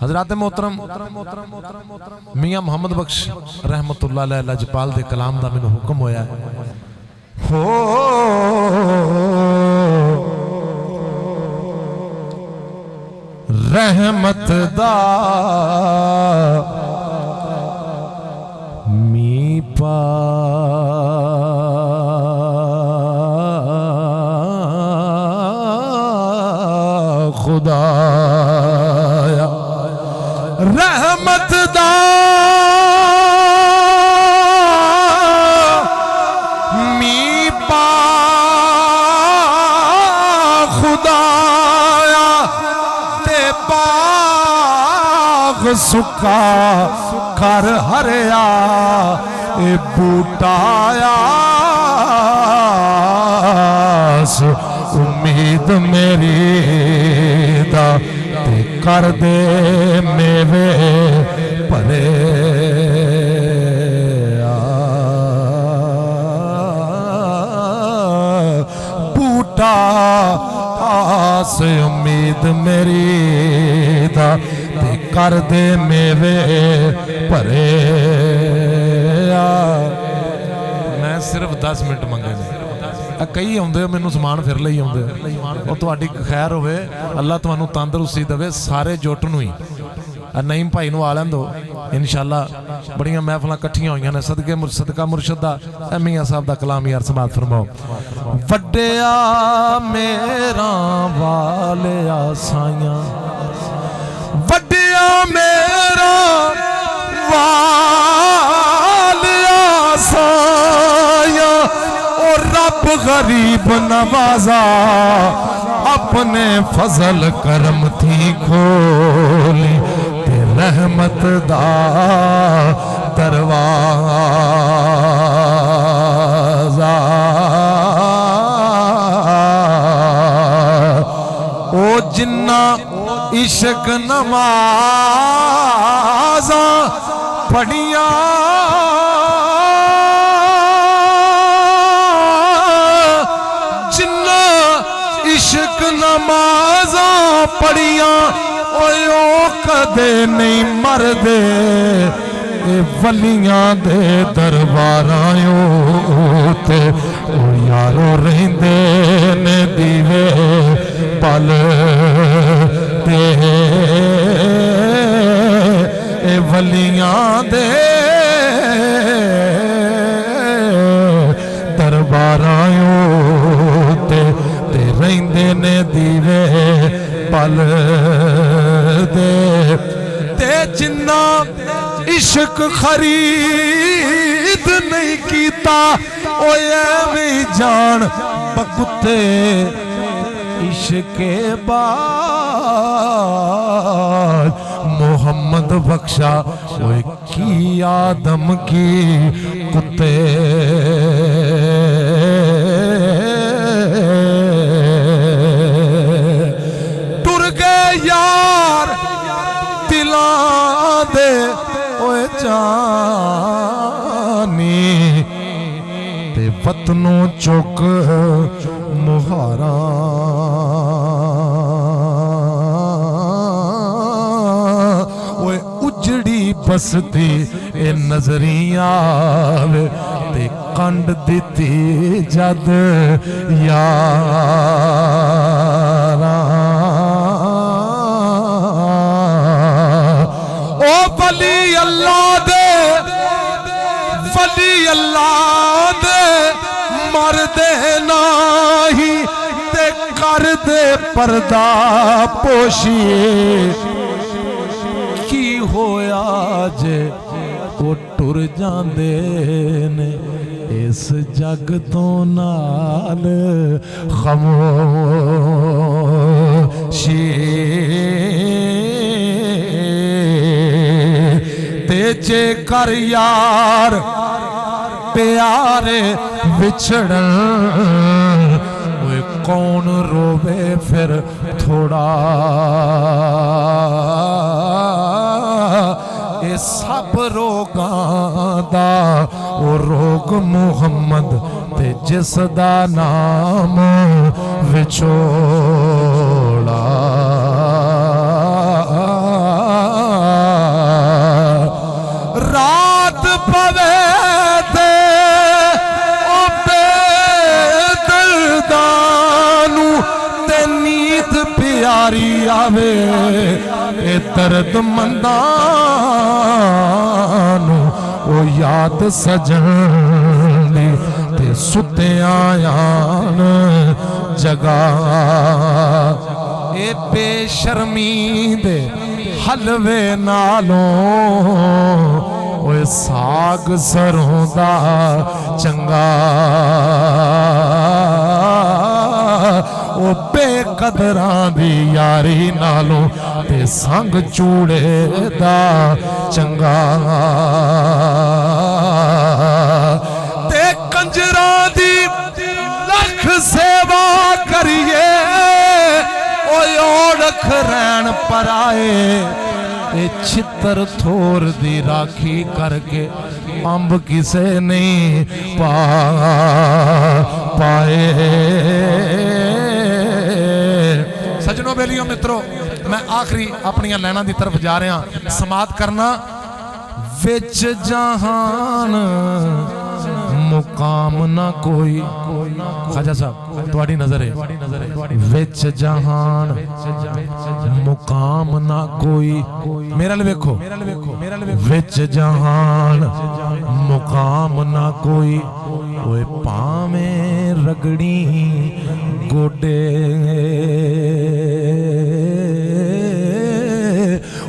हजरत मोहतरम मियाँ मोहम्मद बख्श रहमतुल्लाह अलैह लजपाल दे कलाम दा मैनूं हुक्म होया हो रहमत दा मी पा खुदाया रहमत दा मी पा खुदाया ते बाग सुखा कर हरिया ए बूटाया उम्मीद मेरी दा ते कर दे मेवे भरे बूटा आस उम्मीद मेरी दा ते कर दे मेवे भरे मैं सिर्फ 10 मिनट मंगे कई आउंदे मैनू समान फिर ਲਈ आउंदे और तुहाडी खैर होवे अल्लाह तुहानू तंदुरुस्ती देवे सारे जुट नूं ही नईम भाई नूं आ लैण दो इंशाअल्लाह बड़ियां महफिलां इकट्ठियां होईयां ने सदका मुर्शद दा मियां साहब दा कलाम यार समात फरमाओ वड्डिया मेरा वालिया साइयां वड्डिया मेरा वालिया साइयां रब गरीब नवाजा अपने फजल करम थी खोली ते रहमत दा दरवाजा ओ जिन्ना इश्क नमाजा पढ़िया इश्क नमाजा पढ़िया ओ कदे नहीं मरदे वलियां दे दरबारां ते ओ यारो रहिंदे ने दीवे पल ते वलियां दे दरबारां रहिंदे ने दीवे पल दे ते जिन्ना इश्क खरीद नहीं कीता ओ एवें जान बकुते इश्के बाद मोहम्मद बख्शा ओए की आदम की कुत्ते यार दिला दे ओए जानी ते वतनों चुक मुहारा ओए उजड़ी बसती ए नजरिया ते कंड दिती जद यारा वली अल्लाह दे मर दे नाही ते कर दे पर्दा पोशिए की होया जे वो टुर जांदे ने इस जग तो नाल खामोशी जे कर यार प्यारे विछड़न कौन रोवे फिर थोड़ा ये सब रोगां दा ओ रोग मुहम्मद ते जिस दा नाम विछोड़ा दर्दमंदां ओ याद सजन दी ते सुते आयान जगा ए बेशर्मी दे हलवे नालों ओए साग सरों दा चंगा ओ बेकदरां दी यारी नालों ते संग चूड़े दा चंगा ते कंजरां दी लख सेवा करिए ओए ओढ़ख रैन पराए ए छितर थोर दी राखी करके अंब किसे नहीं पाए। सजनों बेलियों मित्रों, मैं आखिरी अपनी लैना की तरफ जा रहा, समाप्त करना। विच जहान मुकाम ना कोई, खाजा साहब तुम्हारी नजर है, विच जहान मुकाम ना कोई, मेरा ले वेखो, विच जहान मुकाम ना कोई, ओए पावें रगड़ी गोडे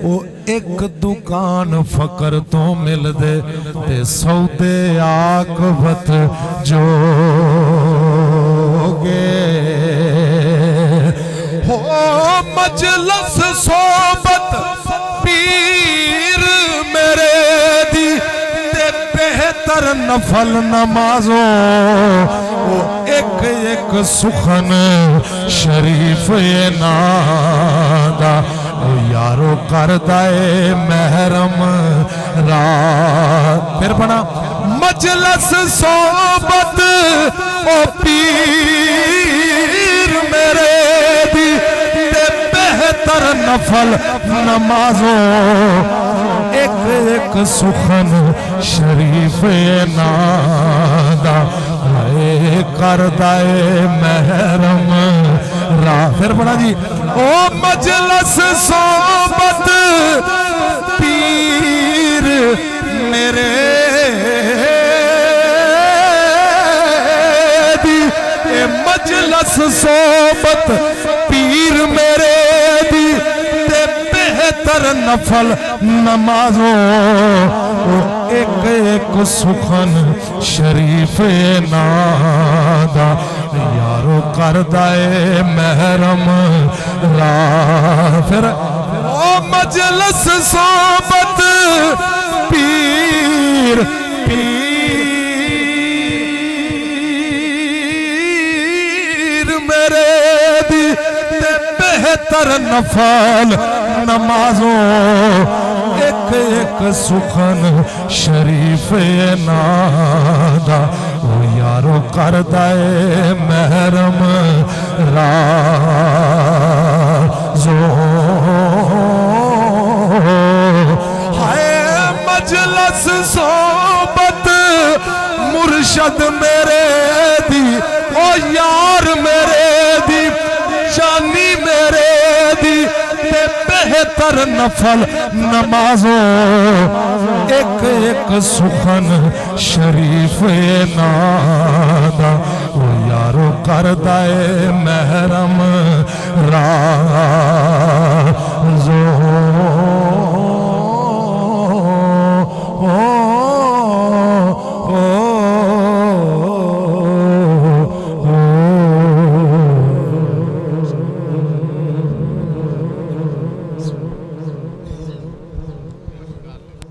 ओ एक दुकान फकर तो मिल दे ते सौदे आकबत जोगे हो मजलस सोबत पीर मेरे दी ते बेहतर नफल नमाजों ओ एक एक सुखन शरीफ ये नादा यारो कर दाए महरम रात। फिर बना मजलस सोबत ओ पीर मेरे दी ते बेहतर नफल नमाजों एक एक सुखन शरीफ नादा कर दाए महरम रा। फिर बना जी ओ मजलस सोबत पीर मेरे दी ए मजलस सोबत पीर मेरे दी ते बेहतर नफल नमाजों एक एक सुखन शरीफ नादा यारो कर दाए महरम रा। फिर ओ मजलस सोबत पीर पीर मेरे दी ते बेहतर नफल नमाजों एक एक सुखन शरीफ नादा ओ यारो कर दाए महरम राज़ो। हाय मजलस सोबत मुर्शद मेरे दी ओ यार मेरे दी जानी मेरे दी बेहतर नफल नमाजों एक एक सुखन शरीफ नादा ओ यारो कर दाए महरम रा।